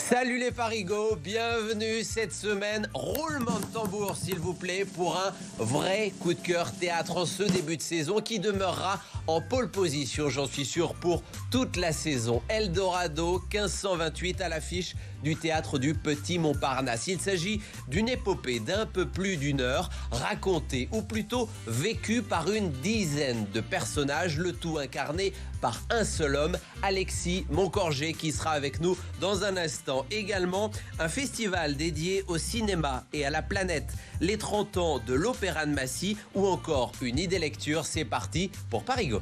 Salut les Farigots, bienvenue cette semaine. Roulement de tambour s'il vous plaît pour un vrai coup de cœur théâtre en ce début de saison qui demeurera en pole position, j'en suis sûr, pour toute la saison. Eldorado 1528 à l'affiche du théâtre du Petit Montparnasse. Il s'agit d'une épopée d'un peu plus d'une heure, racontée ou plutôt vécue par une dizaine de personnages, le tout incarné par un seul homme, Alexis Moncorgé, qui sera avec nous dans un instant. Également, un festival dédié au cinéma et à la planète, les 30 ans de l'Opéra de Massy ou encore une idée lecture. C'est parti pour Parigo.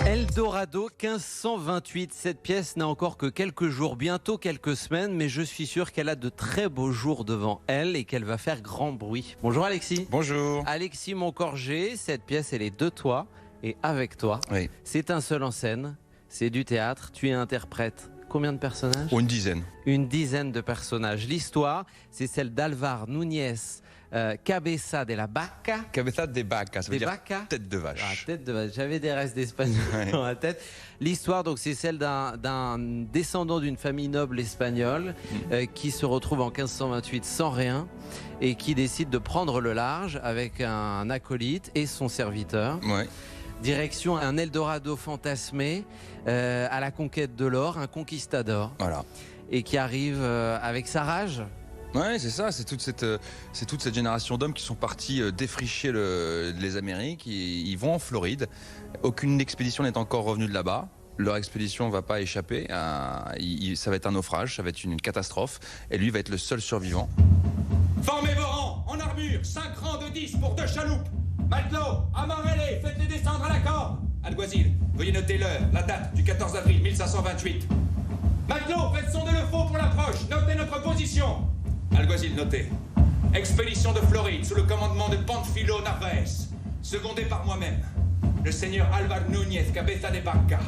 Eldorado 1528, cette pièce n'a encore que quelques jours, bientôt quelques semaines, mais je suis sûr qu'elle a de très beaux jours devant elle et qu'elle va faire grand bruit. Bonjour Alexis. Bonjour. Alexis Moncorgé, cette pièce elle est de toi et avec toi. Oui. C'est un seul en scène, c'est du théâtre, tu es interprète. Combien de personnages ? Une dizaine. Une dizaine de personnages. L'histoire, c'est celle d'Alvar Núñez Cabeza de la Vaca. Cabeza de Vaca, ça veut dire Vaca. tête de vache. Ah, tête de vache. J'avais des restes d'espagnol dans la tête. L'histoire, donc, c'est celle d'un descendant d'une famille noble espagnole qui se retrouve en 1528 sans rien et qui décide de prendre le large avec un acolyte et son serviteur. Ouais. Direction un Eldorado fantasmé à la conquête de l'or, un conquistador. Voilà. Et qui arrive avec sa rage. Ouais, c'est ça, c'est toute cette génération d'hommes qui sont partis défricher les Amériques. Ils vont en Floride. Aucune expédition n'est encore revenue de là-bas. Leur expédition ne va pas échapper. Ça va être un naufrage, ça va être une catastrophe. Et lui va être le seul survivant. Formez vos rangs, en armure, 5 rangs de 10 pour 2 chaloupes. Matelots, amarrez-les, faites-les descendre à la corde. Alguazil, veuillez noter l'heure, la date du 14 avril 1528. Matelots, faites sonder le faux pour l'approche, notez notre position. Alguazil, notez. Expédition de Floride sous le commandement de Panfilo Narvaez, secondé par moi-même, le seigneur Alvar Núñez Cabeza de Vaca.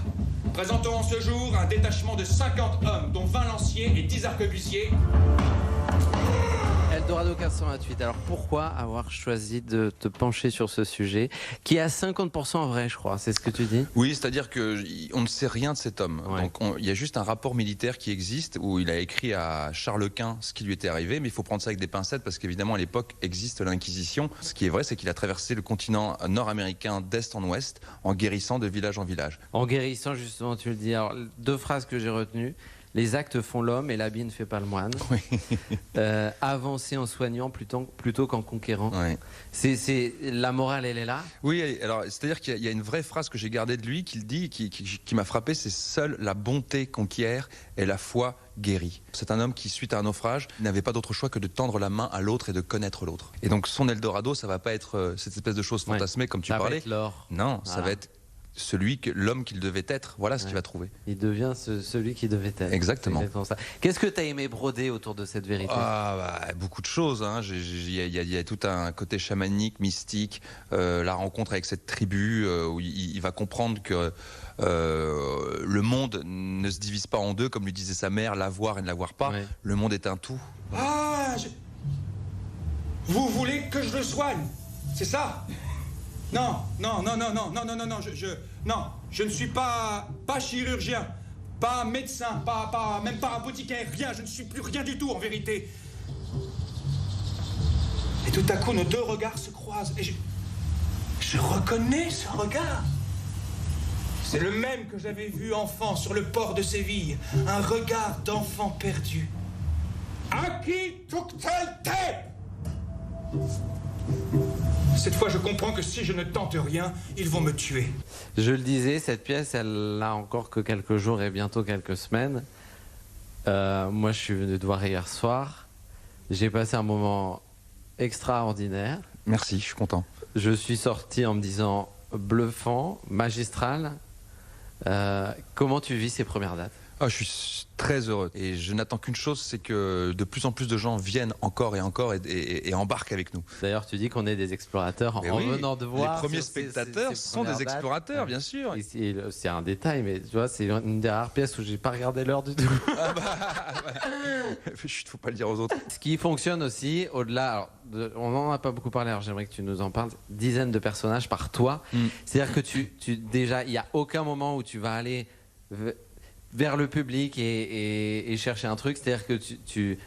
Présentons en ce jour un détachement de 50 hommes, dont 20 lanciers et 10 arquebusiers. Eldorado 1528. Alors pourquoi avoir choisi de te pencher sur ce sujet qui est à 50% vrai, je crois, c'est ce que tu dis ? Oui, c'est-à-dire qu'on ne sait rien de cet homme. Ouais. Donc il y a juste un rapport militaire qui existe où il a écrit à Charles Quint ce qui lui était arrivé, mais il faut prendre ça avec des pincettes parce qu'évidemment à l'époque existe l'Inquisition. Ce qui est vrai, c'est qu'il a traversé le continent nord-américain d'est en ouest en guérissant de village en village. En guérissant, justement, tu le dis. Alors, 2 phrases que j'ai retenues. Les actes font l'homme et l'habit ne fait pas le moine. Oui. Avancer en soignant plutôt qu'en conquérant. Ouais. C'est la morale, elle est là. Oui, alors c'est-à-dire qu'il y a une vraie phrase que j'ai gardée de lui qu'il dit, qui m'a frappé, c'est seule la bonté conquiert et la foi guérit. C'est un homme qui, suite à un naufrage, n'avait pas d'autre choix que de tendre la main à l'autre et de connaître l'autre. Et donc son Eldorado, ça va pas être cette espèce de chose fantasmée comme tu Ça va parlais. être l'or. Non, ça Voilà. va être l'homme qu'il devait être. Voilà ce qu'il va trouver. Il devient celui qui devait être. Exactement. C'est exactement ça. Qu'est-ce que tu as aimé broder autour de cette vérité ? Beaucoup de choses. Hein. Il y a tout un côté chamanique, mystique, la rencontre avec cette tribu où il va comprendre que le monde ne se divise pas en deux, comme lui disait sa mère, l'avoir et ne l'avoir pas. Ouais. Le monde est un tout. Vous voulez que je le soigne, c'est ça ? Non, je ne suis pas chirurgien, pas médecin, même pas apothicaire, rien, je ne suis plus rien du tout en vérité. Et tout à coup, nos 2 regards se croisent et je reconnais ce regard. C'est le même que j'avais vu enfant sur le port de Séville, un regard d'enfant perdu. Aki Tuktelte! Cette fois, je comprends que si je ne tente rien, ils vont me tuer. Je le disais, cette pièce, elle n'a encore que quelques jours et bientôt quelques semaines. Moi, je suis venu te voir hier soir. J'ai passé un moment extraordinaire. Merci, je suis content. Je suis sorti en me disant bluffant, magistral. Comment tu vis ces premières dates ? Je suis très heureux et je n'attends qu'une chose, c'est que de plus en plus de gens viennent encore et encore et embarquent avec nous. D'ailleurs, tu dis qu'on est des explorateurs en venant de voir. Les premiers sur ces spectateurs sont premières des dates. explorateurs, bien sûr. Et c'est un détail, mais tu vois, c'est une des rares pièces où j'ai pas regardé l'heure du tout. Chut, faut pas le dire aux autres. Ce qui fonctionne aussi, au-delà, on n'en a pas beaucoup parlé, alors j'aimerais que tu nous en parles, dizaines de personnages par toi. C'est-à-dire que déjà, il n'y a aucun moment où tu vas aller vers le public et chercher un truc, c'est-à-dire que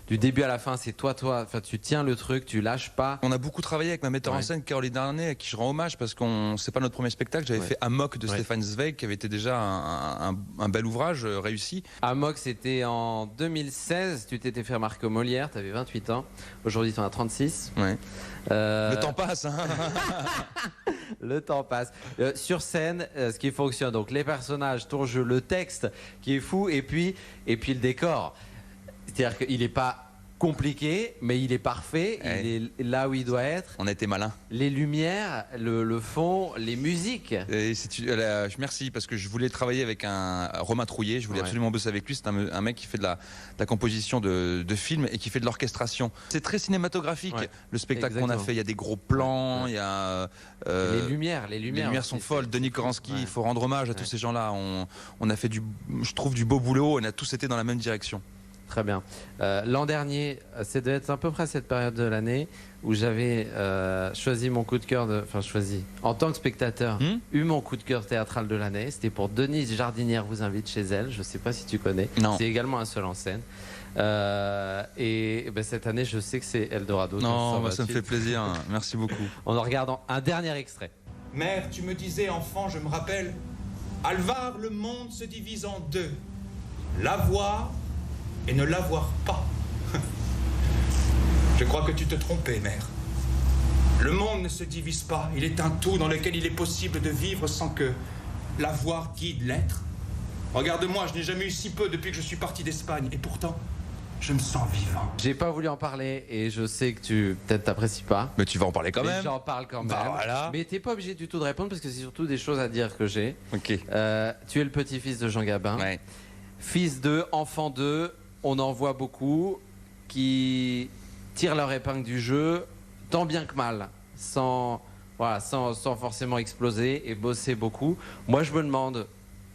du début à la fin, c'est toi, enfin tu tiens le truc, tu lâches pas. On a beaucoup travaillé avec ma metteur en scène Caroline Darnay, à qui je rends hommage parce que c'est pas notre premier spectacle. J'avais fait Amok de Stéphane Zweig, qui avait été déjà un bel ouvrage réussi. Amok, c'était en 2016. Tu t'étais fait remarquer au Molière, tu avais 28 ans. Aujourd'hui, tu en as 36. Ouais. Le temps passe. Hein. Le temps passe. Sur scène, ce qui fonctionne, donc les personnages, ton jeu, le texte qui est fou, et puis le décor. C'est-à-dire qu'il n'est pas compliqué, mais il est parfait, il est là où il doit être. On a été malin. Les lumières, le fond, les musiques. Merci, parce que je voulais travailler avec un Romain Trouillet, je voulais absolument bosser avec lui. C'est un mec qui fait de la composition de films et qui fait de l'orchestration. C'est très cinématographique, le spectacle qu'on a fait. Il y a des gros plans, il y a... les lumières sont folles. Denis Koransky, il faut rendre hommage à tous ces gens-là. On a fait je trouve, du beau boulot. On a tous été dans la même direction. Très bien. L'an dernier, ça devait être à peu près cette période de l'année où j'avais choisi mon coup de cœur, en tant que spectateur, eu mon coup de cœur théâtral de l'année. C'était pour Denise Jardinière vous invite chez elle. Je ne sais pas si tu connais. Non. C'est également un seul en scène. Et cette année, je sais que c'est Eldorado. Non, ça me fait plaisir. Merci beaucoup. En regardant un dernier extrait. Mère, tu me disais, enfant, je me rappelle, Alvar, le monde se divise en deux. L'avoir et ne l'avoir pas. Je crois que tu te trompais, mère. Le monde ne se divise pas. Il est un tout dans lequel il est possible de vivre sans que l'avoir guide l'être. Regarde-moi, je n'ai jamais eu si peu depuis que je suis parti d'Espagne. Et pourtant, je me sens vivant. J'ai pas voulu en parler et je sais que tu peut-être t'apprécies pas. Mais tu vas en parler quand même. J'en parle quand même. Voilà. Mais t'es pas obligé du tout de répondre parce que c'est surtout des choses à dire que j'ai. Ok. Tu es le petit-fils de Jean Gabin. Ouais. Fils d'eux, enfant d'eux. On en voit beaucoup qui tirent leur épingle du jeu, tant bien que mal, sans forcément exploser et bosser beaucoup. Moi, je me demande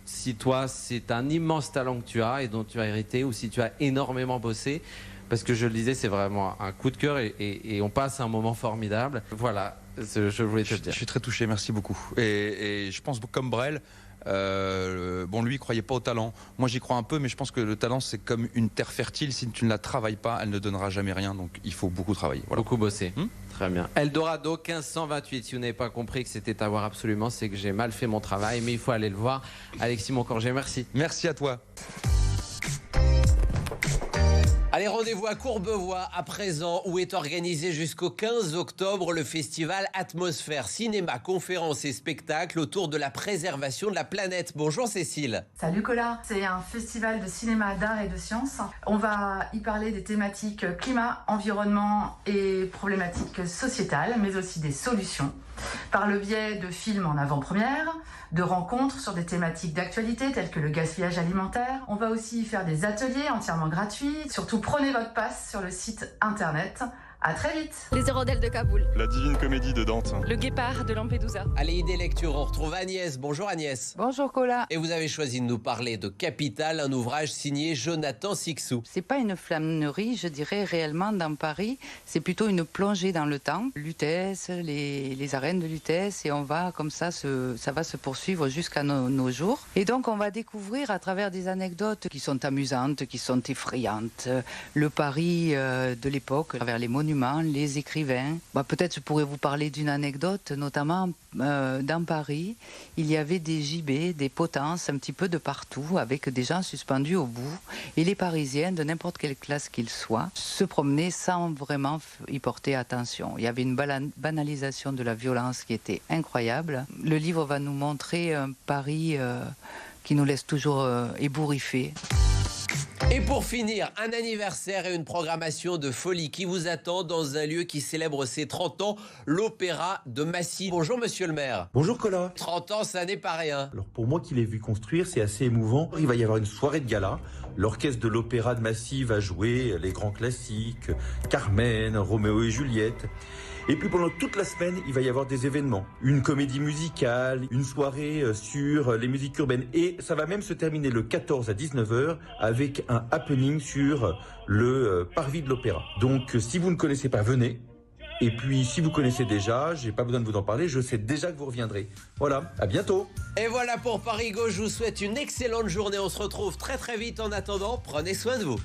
si toi, c'est un immense talent que tu as et dont tu as hérité, ou si tu as énormément bossé, parce que je le disais, c'est vraiment un coup de cœur et on passe un moment formidable. Voilà, je voulais te le dire. Je suis très touché, merci beaucoup. Et je pense comme Brel. Lui, il croyait pas au talent. Moi, j'y crois un peu, mais je pense que le talent, c'est comme une terre fertile. Si tu ne la travailles pas, elle ne donnera jamais rien. Donc, il faut beaucoup travailler. Voilà. Beaucoup bosser. Très bien. Eldorado 1528. Si vous n'avez pas compris que c'était à voir absolument, c'est que j'ai mal fait mon travail, mais il faut aller le voir. Alexis Moncorgé, merci. Merci à toi. Allez, rendez-vous à Courbevoie à présent, où est organisé jusqu'au 15 octobre le festival Atmosphère, cinéma, conférences et spectacles autour de la préservation de la planète. Bonjour Cécile. Salut Colas, c'est un festival de cinéma, d'art et de sciences. On va y parler des thématiques climat, environnement et problématiques sociétales, mais aussi des solutions, par le biais de films en avant-première, de rencontres sur des thématiques d'actualité telles que le gaspillage alimentaire. On va aussi faire des ateliers entièrement gratuits. Surtout, prenez votre passe sur le site internet. À très vite. Les Hirondelles de Kaboul. La Divine Comédie de Dante. Le Guépard de Lampedusa. Allez, idée lecture, on retrouve Agnès. Bonjour Agnès. Bonjour Colas. Et vous avez choisi de nous parler de Capital, un ouvrage signé Jonathan Sixou. C'est pas une flânerie, je dirais réellement dans Paris. C'est plutôt une plongée dans le temps. Lutèce, les arènes de Lutèce, et on va comme ça, ça va se poursuivre jusqu'à nos jours. Et donc on va découvrir à travers des anecdotes qui sont amusantes, qui sont effrayantes, le Paris de l'époque, à travers les monuments, les écrivains. Peut-être je pourrais vous parler d'une anecdote, notamment dans Paris, il y avait des gibets, des potences un petit peu de partout, avec des gens suspendus au bout. Et les Parisiens, de n'importe quelle classe qu'ils soient, se promenaient sans vraiment y porter attention. Il y avait une banalisation de la violence qui était incroyable. Le livre va nous montrer un Paris qui nous laisse toujours ébouriffés. Et pour finir, un anniversaire et une programmation de folie qui vous attend dans un lieu qui célèbre ses 30 ans, l'Opéra de Massy. Bonjour monsieur le maire. Bonjour Colas. 30 ans, ça n'est pas rien. Alors pour moi qui l'ai vu construire, c'est assez émouvant. Il va y avoir une soirée de gala. L'orchestre de l'Opéra de Massy va jouer les grands classiques, Carmen, Roméo et Juliette. Et puis pendant toute la semaine, il va y avoir des événements. Une comédie musicale, une soirée sur les musiques urbaines. Et ça va même se terminer le 14 à 19h avec un happening sur le parvis de l'Opéra. Donc si vous ne connaissez pas, venez. Et puis, si vous connaissez déjà, j'ai pas besoin de vous en parler, je sais déjà que vous reviendrez. Voilà, à bientôt. Et voilà pour Paris Go, je vous souhaite une excellente journée. On se retrouve très très vite. En attendant, prenez soin de vous.